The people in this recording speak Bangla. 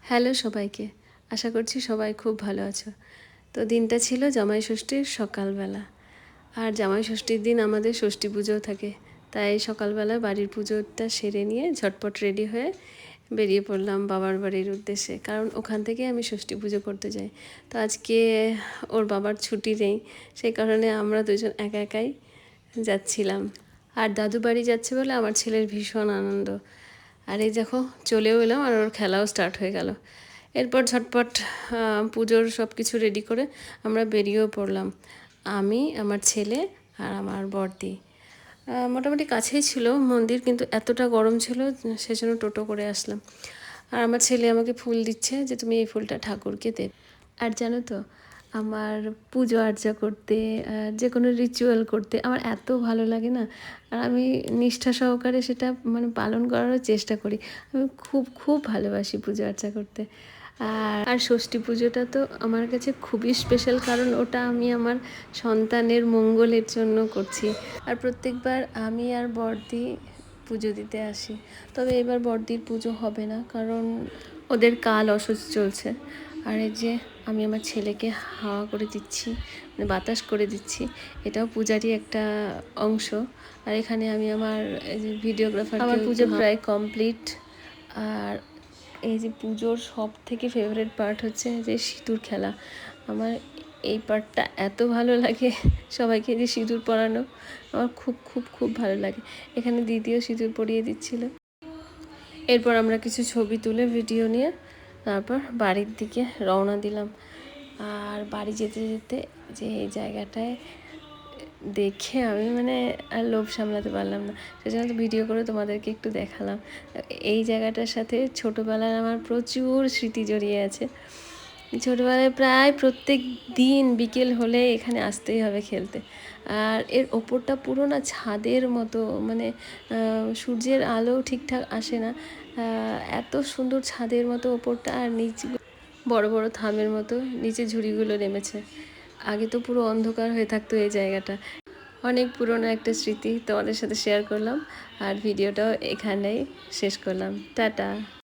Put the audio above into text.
হ্যালো সবাইকে, আশা করছি সবাই খুব ভালো আছো। তো দিনটা ছিল জামাই ষষ্ঠীর সকালবেলা। আর জামাই ষষ্ঠীর দিন আমাদের ষষ্ঠী পুজোও থাকে, তাই সকালবেলা বাড়ির পুজোটা সেরে নিয়ে ঝটপট রেডি হয়ে বেরিয়ে পড়লাম বাবার বাড়ির উদ্দেশ্যে, কারণ ওখান থেকে আমি ষষ্ঠী পুজো করতে যাই। তো আজকে ওর বাবার ছুটি নেই, সেই কারণে আমরা দুজন একা একাই যাচ্ছিলাম। আর দাদু বাড়ি যাচ্ছে বলে আমার ছেলের ভীষণ আনন্দ। আর এই দেখো চলেও এলাম, আর ওর খেলাও স্টার্ট হয়ে গেল। এরপর ঝটপট পুজোর সব কিছু রেডি করে আমরা বেরিয়েও পড়লাম, আমি, আমার ছেলে আর আমার বড়দি। মোটামুটি কাছেই ছিল মন্দির, কিন্তু এতটা গরম ছিল সেজন্য টোটো করে আসলাম। আর আমার ছেলে আমাকে ফুল দিচ্ছে যে তুমি এই ফুলটা ঠাকুরকে দেবে। আর জানো তো, আমার পুজো আর্চা করতে, যে কোনো রিচুয়াল করতে আমার এত ভালো লাগে না। আর আমি নিষ্ঠা সহকারে সেটা পালন করারও চেষ্টা করি। আমি খুব খুব ভালোবাসি পুজো আর্চা করতে। আর ষষ্ঠী পুজোটা তো আমার কাছে খুবই স্পেশাল, কারণ ওটা আমি আমার সন্তানের মঙ্গলের জন্য করছি। আর প্রত্যেকবার আমি আর বড়দি পুজো দিতে আসি। তবে এবার বড়দির পুজো হবে না, কারণ ওদের কাল অসুখ চলছে। আর এই যে আমি আমার ছেলেকে হাওয়া করে দিচ্ছি, বাতাস করে দিচ্ছি, এটাও পূজারই একটা অংশ। আর এখানে আমি আমার এই যে ভিডিওগ্রাফার, আমার পুজো প্রায় কমপ্লিট। আর এই যে পুজোর সব থেকে ফেভারিট পার্ট হচ্ছে যে সিঁদুর খেলা। আমার এই পার্টটা এত ভালো লাগে, সবাইকে যে সিঁদুর পরানো আমার খুব খুব খুব ভালো লাগে। এখানে দিদিও সিঁদুর পরিয়ে দিচ্ছিল। এরপর আমরা কিছু ছবি তুলে ভিডিও নিয়ে তারপর বাড়ির দিকে রওনা দিলাম। আর বাড়ি যেতে যেতে যে এই জায়গাটায় দেখে আমি আর লোভ সামলাতে পারলাম না, সেজন্য তো ভিডিও করে তোমাদেরকে একটু দেখালাম। এই জায়গাটার সাথে ছোটোবেলার আমার প্রচুর স্মৃতি জড়িয়ে আছে। ছোটোবেলায় প্রায় প্রত্যেক দিন বিকেল হলে এখানে আসতেই হবে খেলতে। আর এর ওপরটা পুরো না ছাদের মতো, সূর্যের আলো ঠিকঠাক আসে না, এত সুন্দর ছাদের মতো ওপরটা। আর নিচে বড় বড় থামের মতো নিচে ঝুড়িগুলো নেমেছে। আগে তো পুরো অন্ধকার হয়ে থাকতো এই জায়গাটা। অনেক পুরনো একটা স্মৃতি তোমাদের সাথে শেয়ার করলাম, আর ভিডিওটাও এখানেই শেষ করলাম। টাটা।